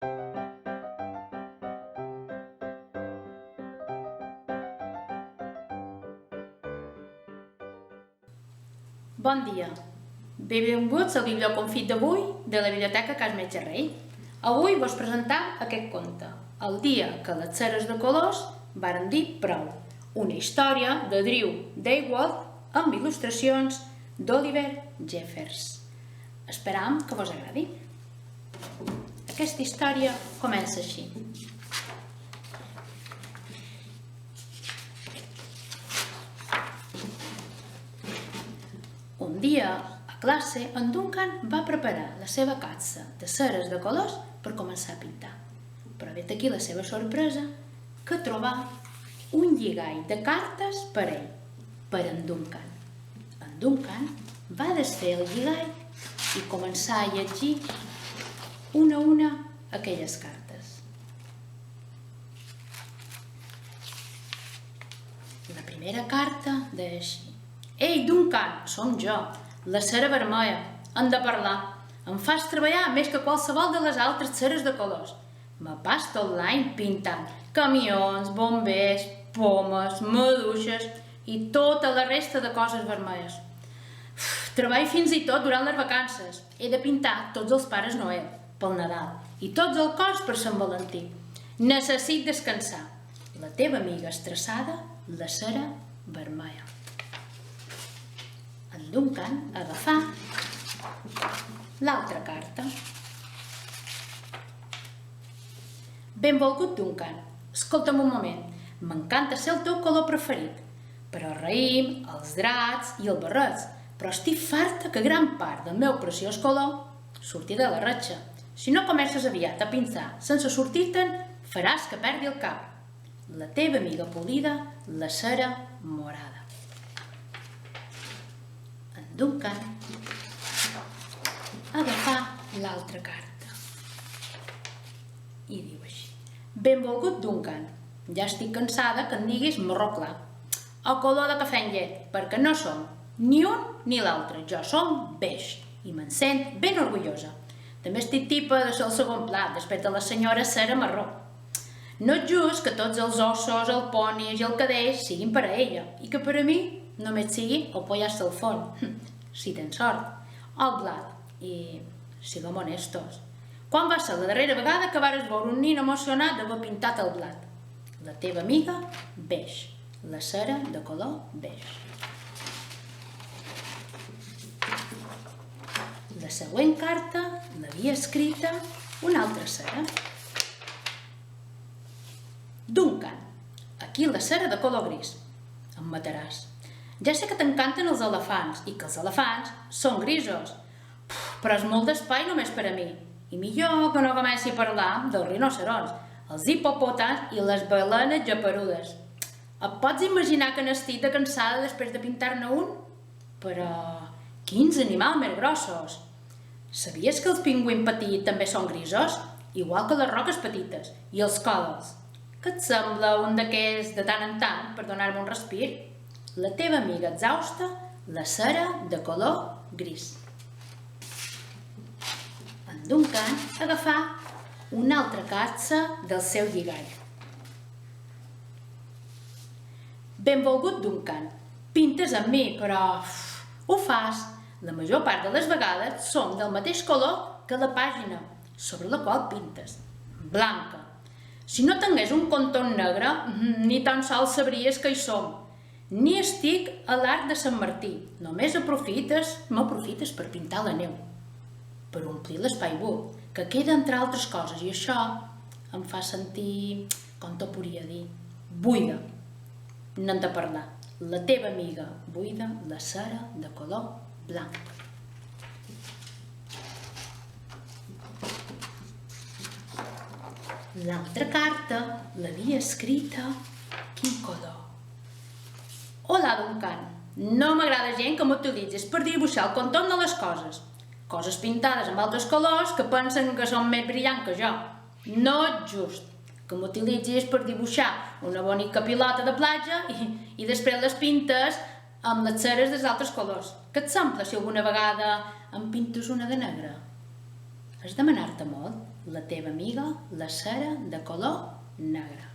Bon dia, benvinguts al biblioconfit d'avui de la Biblioteca Cas Metge Rei. Avui vos presentam aquest conte, El dia que les ceres de colors varen dir prou, una història de Drew Daywalt amb il·lustracions d'Oliver Jeffers. Esperam que vos agradi. Aquesta història comença així. Un dia, a classe, en Duncan va preparar la seva caixa de ceres de colors per començar a pintar. Però vet aquí la seva sorpresa, que trobà un lligall de cartes per ell, per en Duncan. En Duncan va desfer el lligall i començar a llegir una a una aquelles cartes. La primera carta deia així: «Ei, Duncan, som jo, la cera vermella, hem de parlar. Em fas treballar més que qualsevol de les altres ceres de colors. Me pas tot l'any pintant camions, bombers, pomes, maduixes i tota la resta de coses vermelles. Treballo fins i tot durant les vacances. He de pintar tots els Pares Noel pel Nadal i tots els cors per Sant Valentí. Necessito descansar. La teva amiga estressada, la cera vermella». En Duncan agafà l'altra carta. «Benvolgut, Duncan. Escolta'm un moment. M'encanta ser el teu color preferit, però el raïm, els dracs i els barrets, però estic farta que gran part del meu preciós color surti de la ratxa. Si no comences aviat a pintar sense sortir-te'n, faràs que perdi el cap. La teva amiga polida, la cera morada». En Duncan agafà l'altra carta i diu així: «Benvolgut, Duncan. Ja estic cansada que em diguis marró clar o color de cafè amb llet, perquè no som ni un ni l'altre. Jo som beix i me'n sent ben orgullosa. També estic tipa de ser el segon plat, després de la senyora cera marró. No és just que tots els ossos, el ponis i el cadell siguin per a ella i que per a mi només sigui el pollastre al forn, si tens sort, o el blat. I siguem honestos, quan va ser la darrera vegada que vares veure un nin emocionat d'haver pintat el blat? La teva amiga beix, la cera de color beix». La següent carta l'havia escrita una altra cera. «Duncan, aquí la cera de color gris. Em mataràs. Ja sé que t'encanten els elefants i que els elefants són grisos, però és molt d'espai només per a mi. I millor que no comenci a parlar dels rinoceronts, els hipopòtams i les balenes geperudes. Et pots imaginar que n'estic de cansada després de pintar-ne un? Però quins animals més grossos! Sabies que els pingüins petits també són grisos? Igual que les roques petites i els còdols. Què et sembla un d'aquests de tant en tant per donar-me un respir? La teva amiga exhausta, la cera de color gris». En Duncan agafà una altra caixa del seu lligall. «Benvolgut, Duncan. Pintes amb mi, però ho fas. La major part de les vegades som del mateix color que la pàgina sobre la qual pintes, blanca. Si no tingués un contorn negre, ni tan sols sabries que hi som. Ni estic a l'arc de Sant Martí. Només m'aprofites per pintar la neu, per omplir l'espai buit, que queda entre altres coses, i això em fa sentir, com t'ho podria dir, buida. N'hem de parlar. La teva amiga buida, la cera de color blanc». L'altra carta l'havia escrita quin color. «Hola, Duncan. No m'agrada gent que m'utilitzis per dibuixar el contorn de les coses. Coses pintades amb altres colors que pensen que són més brillants que jo. No és just que m'utilitzis per dibuixar una bonica pilota de platja i després les pintes amb les ceres dels altres colors. Què et sembla si alguna vegada em pintes una de negre? Has de demanar-te molt? la teva amiga, la cera de color negre.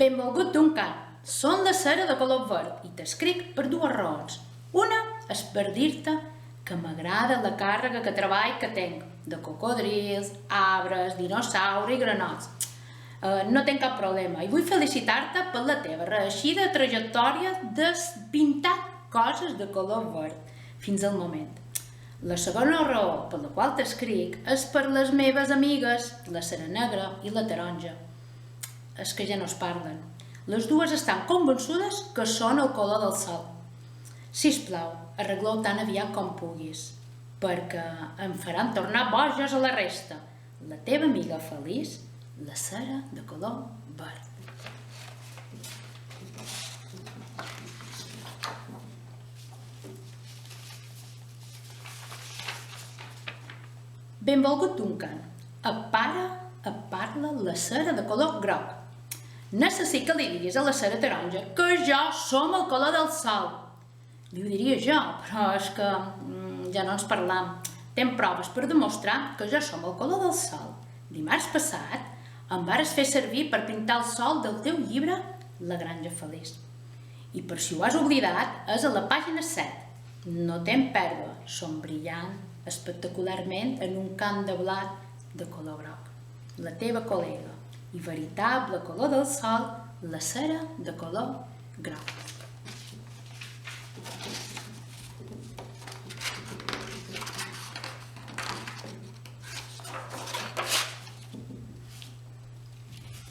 Benvolgut Duncan, són la cera de color verd i t'escric per dues raons. Una és per dir-te que m'agrada la càrrega de treball que tinc, de cocodrils, arbres, dinosaures i granots. No tinc cap problema i vull felicitar-te per la teva reeixida trajectòria de pintar coses de color verd fins al moment. La segona raó per la qual t'escric és per les meves amigues, la cera negra i la taronja. És que ja no es parlen. Les dues estan convençudes que són el color del sol. Sisplau, arregleu tan aviat com puguis, perquè em faran tornar boges a la resta. La teva amiga feliç, la cera de color verd. Benvolgut Duncan, et parla la cera de color groc. Necessito que li diguis a la cera taronja que jo som el color del sol. Li ho diria jo, però és que ja no ens parlam. Tenc proves per demostrar que jo som el color del sol. Dimarts passat em vares fer servir per pintar el sol del teu llibre La granja feliç. I per si ho has oblidat, és a la pàgina 7. No te'n pèrdua, són brillant espectacularment en un camp de blat de color groc. La teva col·lega i veritable color del sol, la cera de color groc.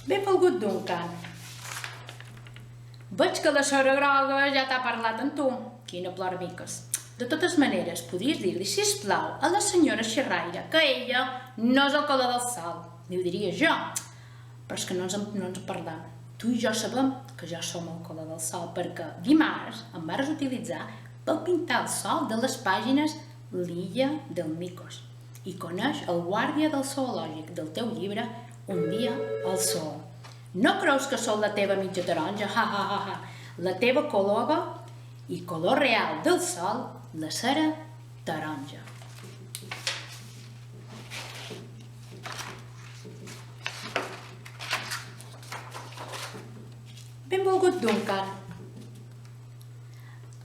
Benvolgut Duncan. Veig que la cera groga ja t'ha parlat amb tu. Quina ploramiques. De totes maneres, podries dir-li, sisplau, a la senyora xerraire que ella no és el color del sol. Li ho diria jo, però és que no ens parlam. Tu i jo sabem que jo som el color del sol perquè dimarts em vares utilitzar per pintar el sol de les pàgines L'illa del Micos i coneix el guàrdia del zoològic del teu llibre Un dia al zoo. No creus que sou la teva mitja taronja? La teva col·lega i color real del sol, la cera taronja. Benvolgut Duncan.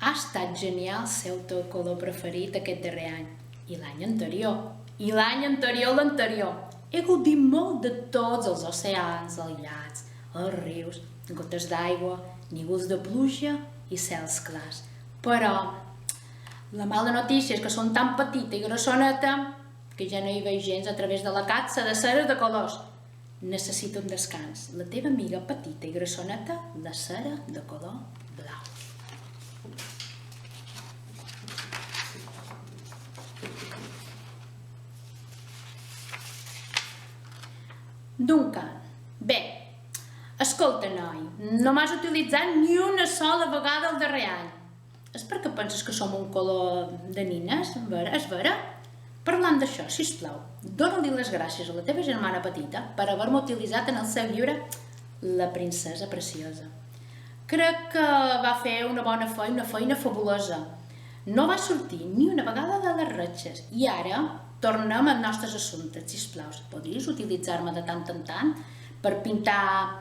Ha estat genial ser el teu color preferit aquest darrer any. I l'any anterior. I l'any anterior. He gaudit molt de tots els oceans, els llacs, els rius, gotes d'aigua, núvols de pluja i cels clars. Però la mala notícia és que són tan petita i grossoneta que ja no hi veig gens a través de la capsa de cera de colors. Necessito un descans. La teva amiga petita i grossoneta, la cera de color blau. Duncan, bé, escolta, noi, no m'has utilitzat ni una sola vegada el darrer any. És perquè penses que som un color de nines? És vera? Parlant d'això, sisplau, dóna-li les gràcies a la teva germana petita per haver-me utilitzat en el seu llibre La princesa preciosa. Crec que va fer una bona feina, fabulosa. No va sortir ni una vegada de les ratxes i ara tornem als nostres assumptes, sisplau. Podries utilitzar-me de tant en tant per pintar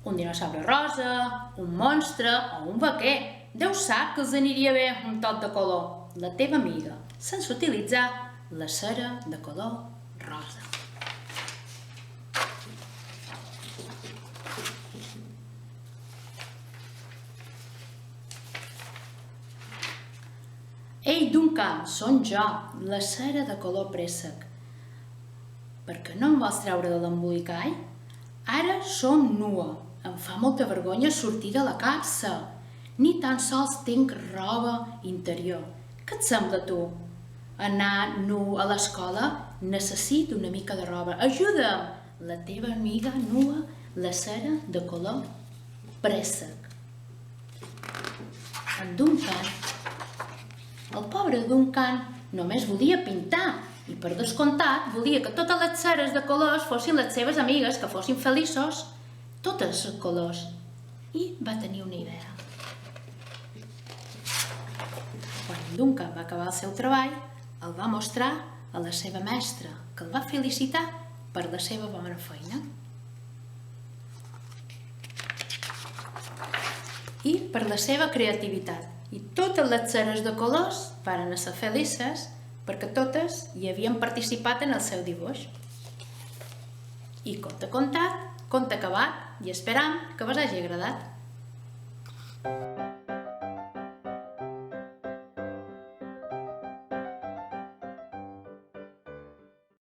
un dinosaure rosa, un monstre o un vaquer. Déu sap que els aniria bé un tot de color. La teva amiga, sense utilitzar la cera de color rosa. Ei, Duncan, són jo, la cera de color préssec. Per què no em vols treure de l'embolicall? Ara som nua. Em fa molta vergonya sortir de la capsa. Ni tan sols tinc roba interior. Què et sembla, tu? Anar nu a l'escola? Necessito una mica de roba. Ajuda'm! La teva amiga nua, la cera de color préssec. En Duncan, el pobre Duncan només volia pintar i per descomptat volia que totes les ceres de colors fossin les seves amigues, que fossin feliços, totes els colors. I va tenir una idea. Quan Duncan va acabar el seu treball, el va mostrar a la seva mestra, que el va felicitar per la seva bona feina. I per la seva creativitat. I totes les ceres de colors varen ser felices perquè totes hi havien participat en el seu dibuix. I conte contat, conte acabat, i esperam que vos hagi agradat.